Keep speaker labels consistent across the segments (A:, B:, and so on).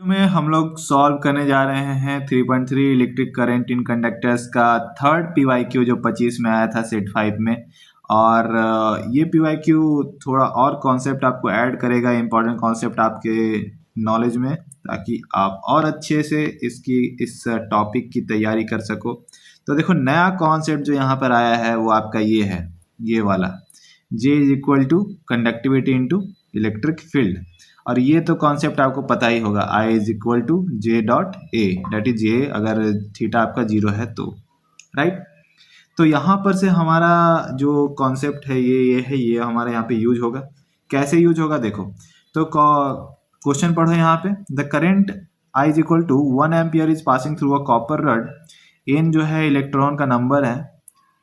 A: में हम लोग सॉल्व करने जा रहे हैं 3.3 इलेक्ट्रिक करंट इन कंडक्टर्स का थर्ड पीवाईक्यू जो 25 में आया था सेट 5 में। और ये पीवाईक्यू थोड़ा और कॉन्सेप्ट आपको ऐड करेगा, इंपॉर्टेंट कॉन्सेप्ट आपके नॉलेज में, ताकि आप और अच्छे से इस टॉपिक की तैयारी कर सको। तो देखो, नया कॉन्सेप्ट जो यहाँ पर आया है वो आपका ये है, ये वाला J is equal to conductivity into electric field. और ये तो कॉन्सेप्ट आपको पता ही होगा, I is equal to J dot A, that is J अगर थीटा आपका 0 है तो, राइट। तो यहाँ पर से हमारा जो कॉन्सेप्ट है ये है, ये हमारे यहाँ पे यूज होगा। कैसे यूज होगा देखो, तो क्वेश्चन पढ़ो यहाँ पे। The current I is equal to 1 ampere is passing through a copper rod. N जो है इलेक्ट्रॉन का नंबर है,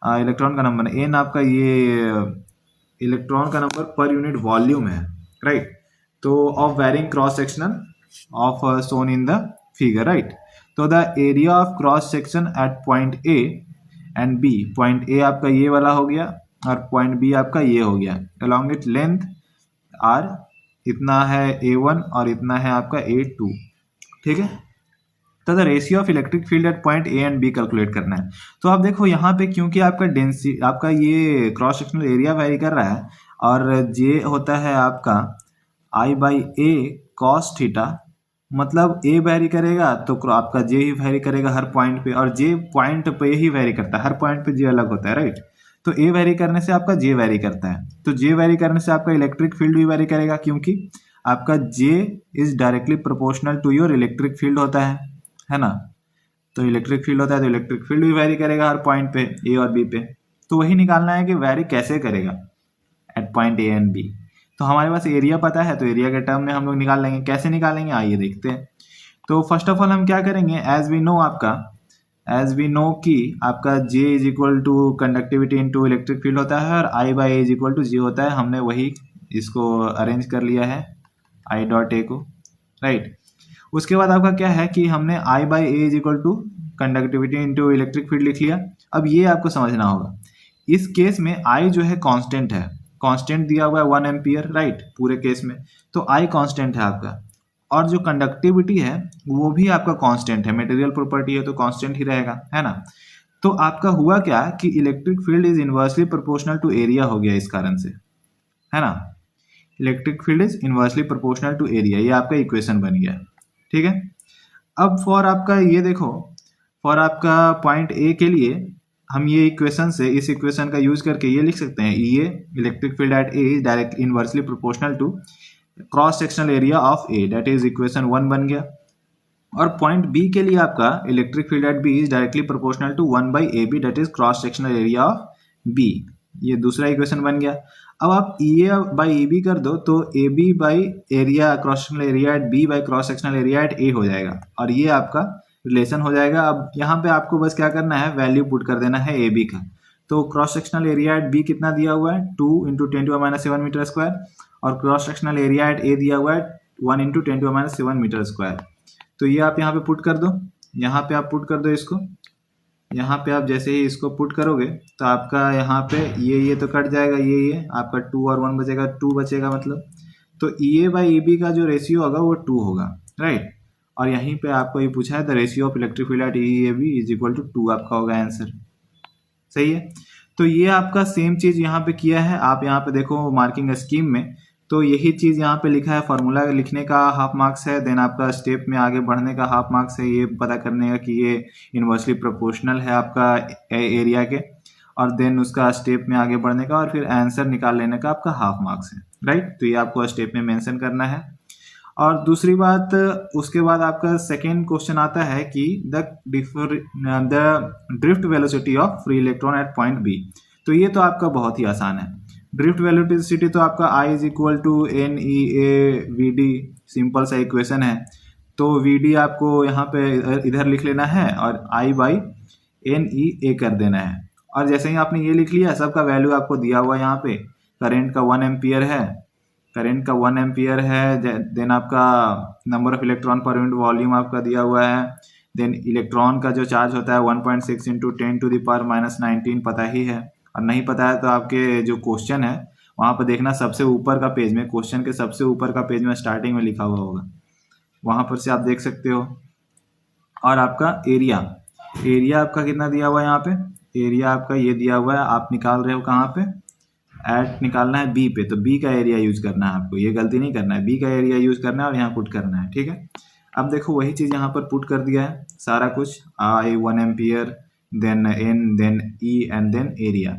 A: इलेक्ट्रॉन का नंबर, एन आपका ये इलेक्ट्रॉन का नंबर पर यूनिट वॉल्यूम है, राइट। तो of varying cross sectional of shown in the figure, right. तो the area of cross section at point A and B, point A आपका ये वाला हो गया और पॉइंट बी आपका ये हो गया, अलॉन्ग इट लेंथ आर इतना है A1 और इतना है आपका A2, ठीक है। तो the ratio of electric field at point A and B calculate करना है। तो आप देखो यहाँ पे, क्योंकि आपका डेंसिटी, आपका ये क्रॉस सेक्शनल एरिया वेरी कर रहा है और जे होता है आपका I by A cos theta, मतलब ए वेरी करेगा तो आपका जे ही वेरी करेगा हर पॉइंट पे, और जे पॉइंट पे ही वेरी करता है, हर पॉइंट पे जे अलग होता है, राइट। तो ए वेरी करने से आपका जे वेरी करता है, तो जे वेरी करने से आपका इलेक्ट्रिक फील्ड भी वेरी करेगा, क्योंकि आपका J is directly proportional to your electric field होता है ना। तो इलेक्ट्रिक फील्ड होता है तो इलेक्ट्रिक फील्ड भी वेरी करेगा हर पॉइंट पे ए और बी पे। तो वही निकालना है कि वेरी कैसे करेगा at point A and B. तो हमारे पास एरिया पता है, तो एरिया के टर्म में हम लोग निकाल लेंगे। कैसे निकालेंगे आइए देखते हैं। तो फर्स्ट ऑफ ऑल हम क्या करेंगे, एज वी नो कि आपका J is equal to conductivity into electric field होता है और I by A is equal to J होता है। हमने वही इसको अरेंज कर लिया है I डॉट ए को, राइट। उसके बाद आपका क्या है कि हमने I by A is equal to conductivity into electric field लिख लिया। अब ये आपको समझना होगा, इस केस में I जो है कांस्टेंट है, कांस्टेंट दिया हुआ है 1 एम्पियर, राइट, पूरे केस में। तो I कांस्टेंट है आपका, और जो कंडक्टिविटी है वो भी आपका कांस्टेंट है, मटेरियल प्रॉपर्टी है तो कांस्टेंट ही रहेगा, है ना। तो आपका हुआ क्या कि electric field is inversely proportional to area हो गया इस कारण से, है ना। Electric field is inversely proportional to area, ये आपका इक्वेशन बन गया, ठीक है। अब फॉर आपका ये देखो, फॉर आपका पॉइंट ए के लिए हम ये इक्वेशन से, इस इक्वेशन का यूज करके ये लिख सकते हैं, ये electric field at A is direct inversely proportional to cross sectional area of A, that is equation 1 बन गया। और पॉइंट बी के लिए आपका electric field at B is directly proportional to 1 by A B, that is cross sectional area of B, ये दूसरा equation बन गया। अब आप ए बाई ए बी कर दो तो A B by area, cross sectional area at B by cross sectional area at A हो जाएगा, और ये आपका रिलेशन हो जाएगा। अब यहाँ पे आपको बस क्या करना है, वैल्यू पुट कर देना है ए बी का। तो cross sectional area at B कितना दिया हुआ है, 2 इंटू 10⁻⁷ मीटर स्क्वायर, और cross sectional area at A दिया हुआ है 1 इंटू 10⁻⁷ मीटर स्क्वायर। तो ये आप यहाँ पे पुट कर दो, यहाँ पे आप पुट कर दो इसको, यहाँ पे आप जैसे ही इसको पुट करोगे तो आपका यहाँ पे ये तो कट जाएगा, ये आपका 2 और 1 बचेगा, 2 बचेगा मतलब। तो ए बाई ए बी का जो रेशियो होगा वो 2 होगा, राइट। और यहीं पे आपको ये पूछा है the ratio of electric field at A B is equal to 2, आपका होगा आंसर, सही है। तो ये आपका सेम चीज यहाँ पे किया है। आप यहाँ पे देखो मार्किंग स्कीम में, तो यही चीज यहाँ पे लिखा है, फॉर्मूला लिखने का हाफ मार्क्स है, देन आपका स्टेप में आगे बढ़ने का हाफ मार्क्स है, ये पता करने का कि ये इनवर्सली प्रोपोर्शनल है आपका एरिया के, और देन उसका स्टेप में आगे बढ़ने का और फिर आंसर निकाल लेने का आपका हाफ मार्क्स है, राइट। तो ये आपको स्टेप में मेंशन करना है। और दूसरी बात, उसके बाद आपका सेकेंड क्वेश्चन आता है कि the drift velocity of free electron at point B. तो ये तो आपका बहुत ही आसान है। ड्रिफ्ट वेलोसिटी तो आपका I is equal to N E A V D, simple सा इक्वेशन है। तो वी डी आपको यहाँ पे इधर लिख लेना है और I बाई एन ई ए कर देना है। और जैसे ही आपने ये लिख लिया, सबका वैल्यू आपको दिया हुआ है यहाँ पे। करेंट का 1 एम्पियर है, करेंट का 1 एम्पियर है, देन आपका नंबर ऑफ इलेक्ट्रॉन पर यूनिट वॉल्यूम आपका दिया हुआ है, देन इलेक्ट्रॉन का जो चार्ज होता है 1.6 इंटू 10⁻⁻19 पता ही है। और नहीं पता है तो आपके जो क्वेश्चन है वहाँ पर देखना, सबसे ऊपर का पेज में, क्वेश्चन के सबसे ऊपर का पेज में स्टार्टिंग में लिखा हुआ होगा, वहाँ पर से आप देख सकते हो। और आपका एरिया, एरिया आपका कितना दिया हुआ है यहाँ पे, एरिया आपका ये दिया हुआ है, आप निकाल रहे हो कहाँ पे, एट निकालना है बी पे, तो बी का एरिया यूज करना है आपको, ये गलती नहीं करना है, बी का एरिया यूज करना है और यहाँ पुट करना है, ठीक है। अब देखो वही चीज़ यहाँ पर पुट कर दिया है सारा कुछ, I 1 ampere, then N, then E and then area,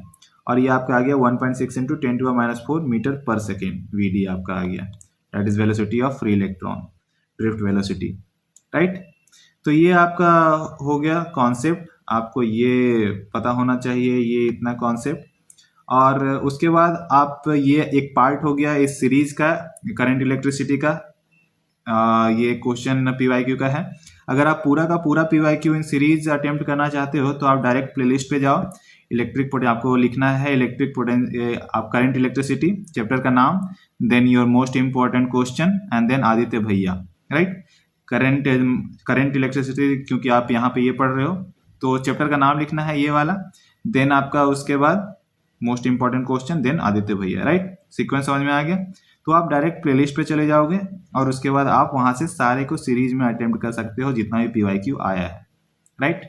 A: और ये आपका आ गया 1.6 इंटू 10⁻⁴ मीटर पर सेकेंड, वी डी आपका आ गया, that is velocity of free electron, drift velocity, right. तो ये आपका हो गया कॉन्सेप्ट, आपको ये पता होना चाहिए, ये इतना कॉन्सेप्ट। और उसके बाद आप, ये एक पार्ट हो गया इस सीरीज का करंट इलेक्ट्रिसिटी का, ये क्वेश्चन पीवाईक्यू का है। अगर आप पूरा का पूरा पीवाईक्यू इन सीरीज अटेम्प्ट करना चाहते हो तो आप डायरेक्ट प्लेलिस्ट पे जाओ, इलेक्ट्रिक आपको लिखना है इलेक्ट्रिक आप करंट इलेक्ट्रिसिटी, चैप्टर का नाम, then your most important question and then Aditya भैया, राइट। करंट इलेक्ट्रिसिटी, क्योंकि आप यहाँ पे ये पढ़ रहे हो तो चैप्टर का नाम लिखना है ये वाला, देन आपका उसके बाद most important question, then Aditya भैया, राइट। सीक्वेंस समझ में आ गया। तो आप डायरेक्ट प्लेलिस्ट पे चले जाओगे और उसके बाद आप वहां से सारे को सीरीज में अटेम्प्ट कर सकते हो जितना भी पीवाईक्यू आया है, राइट।